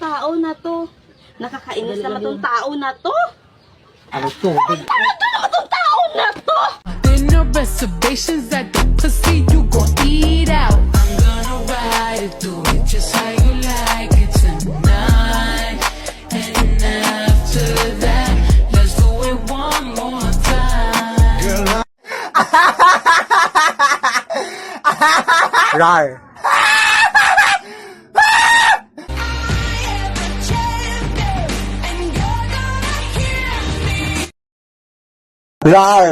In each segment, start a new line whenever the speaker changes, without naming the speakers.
tao na to. Nakakainis naman tong tao na to.
Ano to?
Tarado naman tong tao na to.
Dinner reservations at the pussy, you gon' eat out. I'm gonna ride it, do it just how you like it tonight. And after that, let's do it one more time. Girl,
Rar. Rar.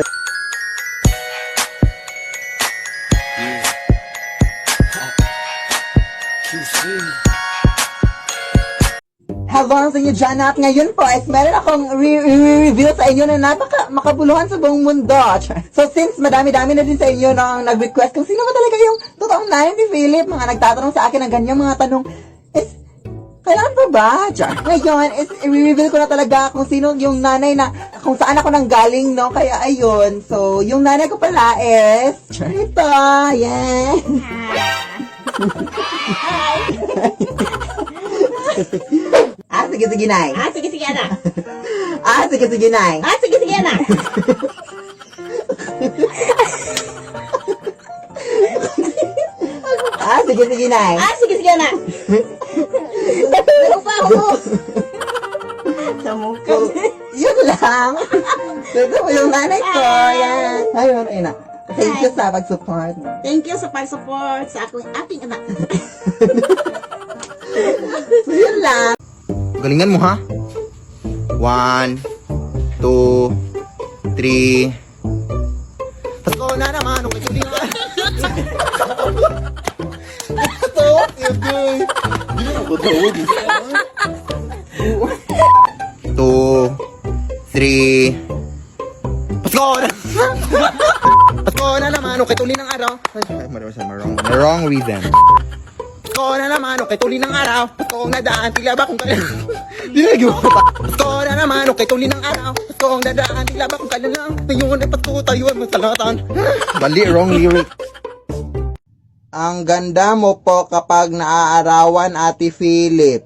Hello sa inyo dyan at ngayon po is meron akong re-reveal sa inyo na makabuluhan sa buong mundo. So since madami-dami na din sa inyo nang nag-request kung sino ba talaga yung totoong nanay ni Philip, mga nagtatanong sa akin ng ganyang mga tanong, is kailangan pa ba? Ngayon is i-reveal ko na talaga kung sino yung nanay na, kung saan ako nang galing, no? Kaya ayun, so yung nanay ko pala is ito, yeah. Sige, Nay.
Sige, anak.
Sige, Nay.
Sige, anak.
Sige, Nay.
Sige, anak. Pero pa ako. Sa mukha.
Yun lang. Ito po yung nanay ko. Yan. Ayun, ayun na. Thank you sa pag-support.
Thank you sa pag-support sa aking anak.
So, yun lang.
Galingan mo ha. 1, 2, 3. Pasko na naman. Okay, hindi na. Ito. Hindi na ako tawag. 2, 3. Pasko na. Pasko na naman. Okay, tuloy ng araw. Ay, wrong rhythm. Pasko na naman, okay, tuloy ng araw. Pasko ang nadaan, tila ba kung kailan. Di na nagawa pa. Pasko na naman, okay, tuloy ng araw. Pasko ang nadaan, tila ba kung kailan lang. Ngayon ay Pasko tayo ang masalatan. Bali, wrong lyric. Ang ganda mo po kapag naaarawan, Ate Philip.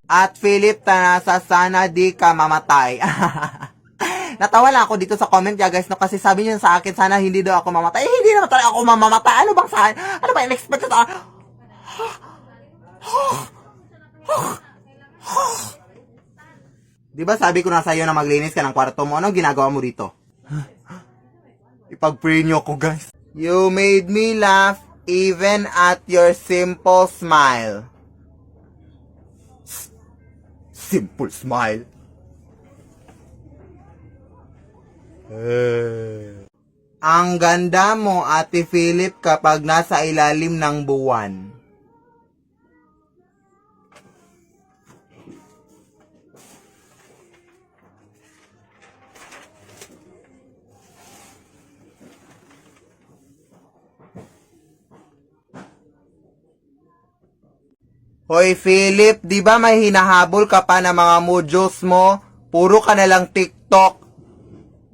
At Philip, tanasa sana di ka mamatay. Natawa lang ako dito sa comment niya, guys, no, kasi sabi niya sa akin, sana hindi daw ako mamatay. Eh, hindi naman talaga ako mamamatay. Ano bang saan? Ano ba in-expect sa Di ba sabi ko na sa'yo na maglinis ka ng kwarto mo? Anong ginagawa mo dito? Ipag-pray niyo ako, guys. You made me laugh even at your simple smile. Simple smile? Ang ganda mo, Ate Philip, kapag nasa ilalim ng buwan. Hoy Philip, di ba may hinahabol ka pa ng mga modules mo? Puro ka na lang TikTok.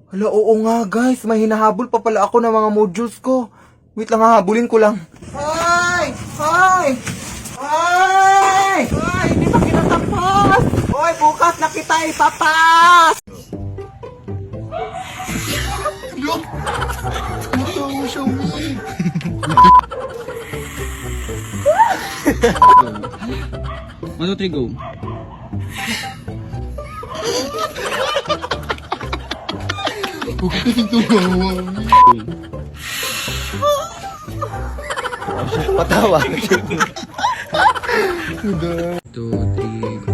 Hala, oo nga guys, may hinahabol pa pala ako ng mga modules ko. Wait lang, hahabulin ko lang. Hoy! Hoy! Hoy! Hoy, hindi pa kinatapos! Hoy, bukas na kita ipapas! Tumatawa siya, Uy!
1, 2, 3, go.
Huwag ka kasing tumawa. Patawa.
2, 3, go.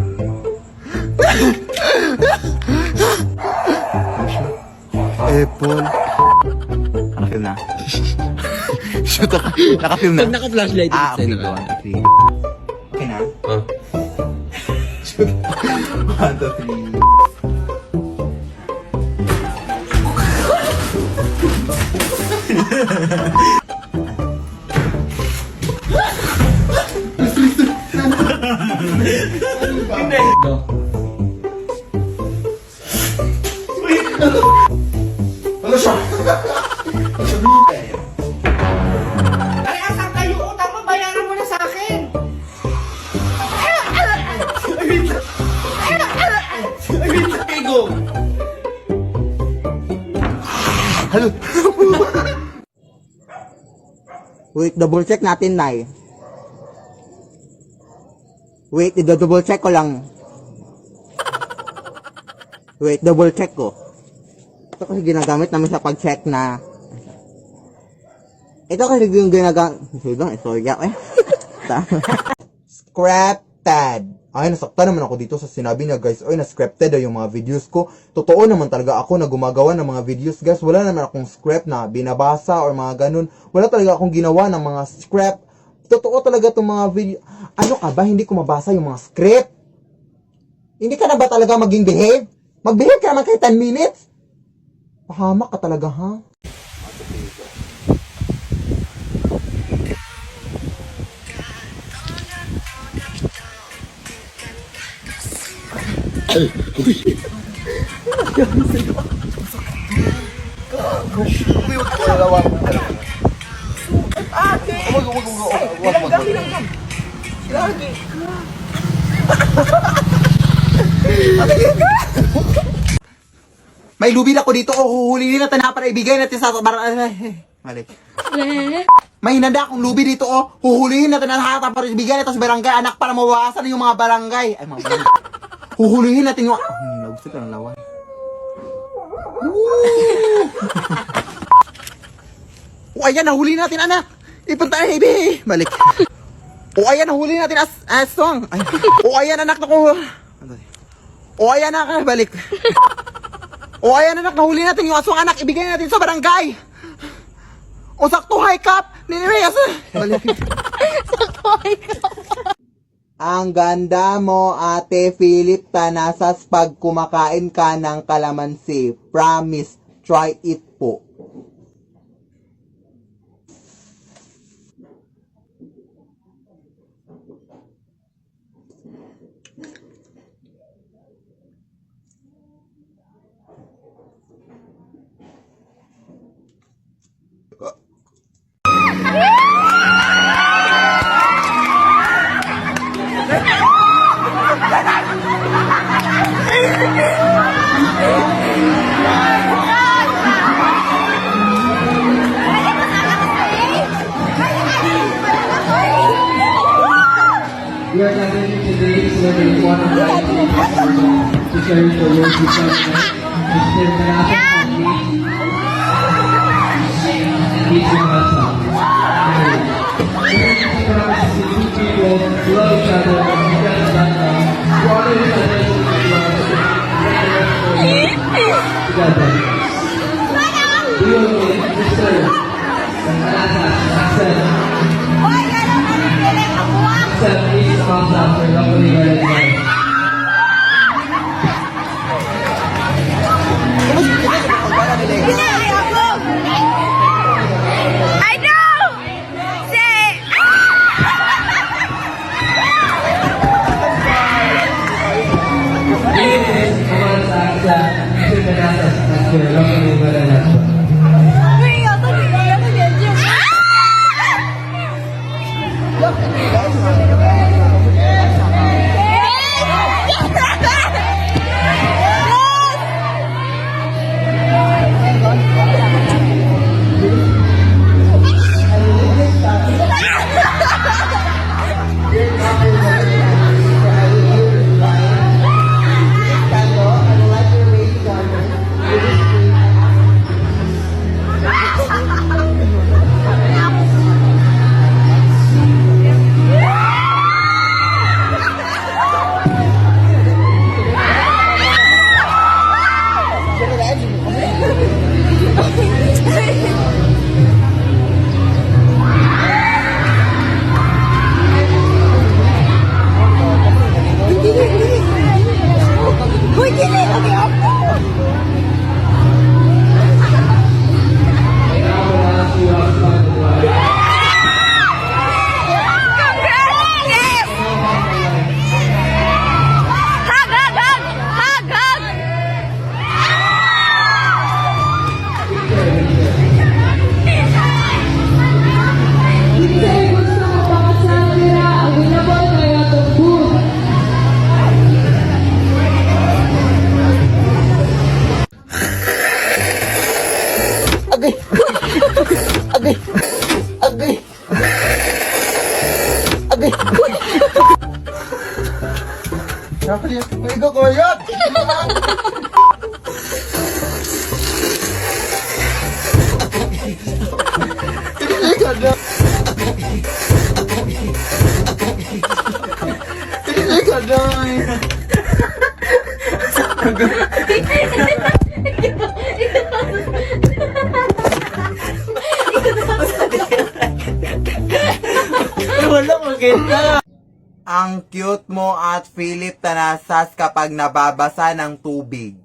Apple. Nakafilm na. Shoot ako. Nakafilm na.
Pag naka-flashlight,
Okay,
na.
1, 2, 3. Okay na? Shoot. 1, 2, 3.
Go.
Ano siya? Ay, asan kayo? Utang mo, bayaran mo na sa akin! Go! Hello?
Wait, double check natin, Nay. Wait, double check ko lang. Wait, double check ko. Ito kasi ginagamit namin sa pag-check na... Ito kasi yung ginagamit... Sorry, eh. Scripted. Ay, nasaktan naman ako dito sa sinabi niya, guys. Ay, na-scripted yung mga videos ko. Totoo naman talaga ako na gumagawa ng mga videos, guys. Wala naman akong script na binabasa or mga ganun. Wala talaga akong ginawa ng mga script. Totoo talaga itong mga video. Ano ka ba? Hindi ko mabasa yung mga script. Hindi ka na ba talaga maging behave? Mag-behave ka naman kahit 10 minutes. Pahamak ka talaga, ha? May lubil ako dito. Huhulihin natin na para ibigay natin sa... Mali. May hinanda akong lubi dito. Huhulihin natin na lahat para ibigay natin sa barangay. Anak, para mawawasan yung mga barangay. Ay, mga barangay. Huhulihin natin yung... Gusto ka ng lawan. Ayan, nahuli natin, anak. Ipunta na, ibi. Balik. Ayan, nahuli natin aswang. Ayan, anak, naku. Ayan, anak, balik. Ayan, anak, nahuli natin yung aswang, anak. Ibigay natin sa barangay. Sakto, high cup. Ninireyas. Balik. Sakto, high cup. Ang ganda mo, Ate Philip Tanasas, pag kumakain ka ng kalamansi. Promise, try it po.
We are gathering today so that we want to invite you to share the words with us. Mr. Manasa Family. And meet your husband. Two people who love each other and who get that who honor each other together. We will meet Mr. Manasa Accent. Please thumbs up for lovely wedding night.
I know! Say!
This is Aman's Accent, Mr. Manassas, and for lovely wedding night.
Kinilig ka na. Kinilig ka na.
Wala maganda.
Ang cute mo at Philip Tanasas kapag nababasa ng tubig.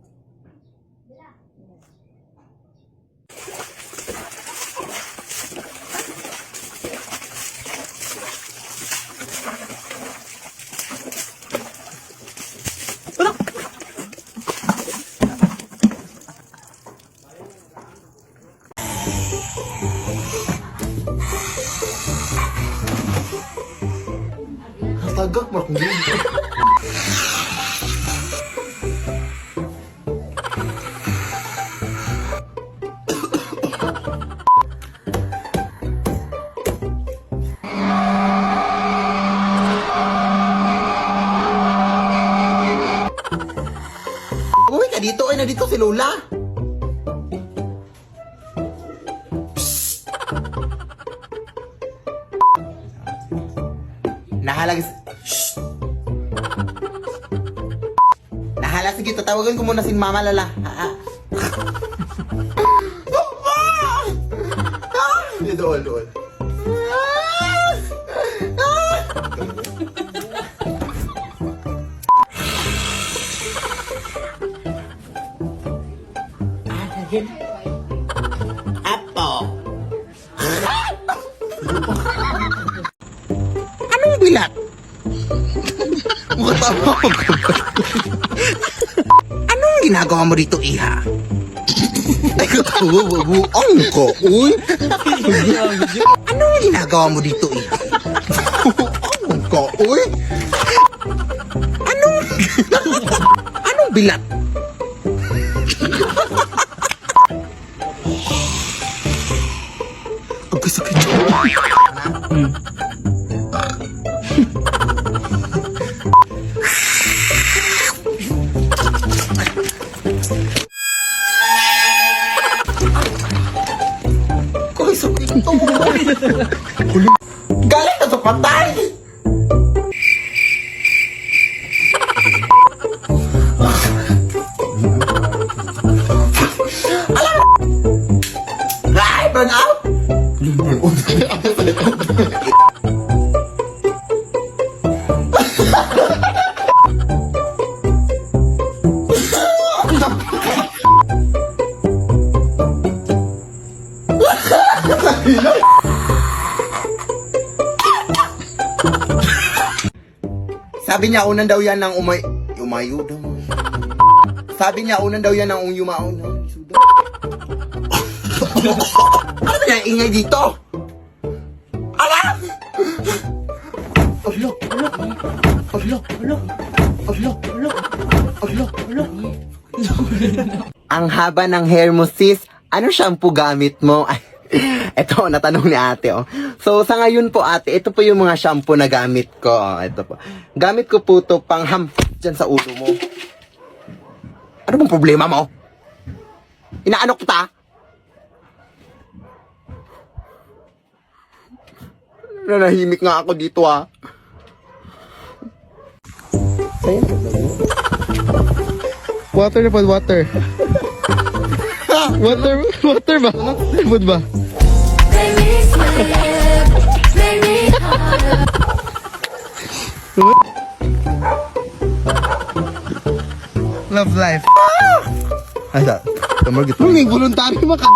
Tagak mo kung uy, ka dito. Ay, nandito si Lola. Psst. Nahalag... Shh. Nahala, sige, tatawagan ko muna si Mama Lola. Doon, doon. Apo. Anong bilat? Anong ginagawa mo dito, Iha? Ay, katawa-buang ko, uy. Anong ginagawa mo dito, Iha? Buang ko, uy. Anong bilat? Ang sakit siya. Koy, sakit ito. Galing na sa patay. Ay, burn out. Sabi niya unan daw yan ng umayo daw. Sabi niya unan daw yan ng yumaon. Ano na ingay dito? Ala! Ala! Ala! Ala! Ala! Ala! Ala! Ala! Ang haba ng hair mo, sis. Ano shampoo gamit mo? Ay, eto, natanong ni ate, oh. So, sa ngayon po, ate, ito po yung mga shampoo na gamit ko. Oh, ito po. Gamit ko po ito pang dyan sa ulo mo. Ano bang problema mo? Inaano kita? Nanahimik nga ako dito, ah. Water na po, water. Water ba? Food ba? Love life. Ay, sa. Kamar gitu. May voluntary maka.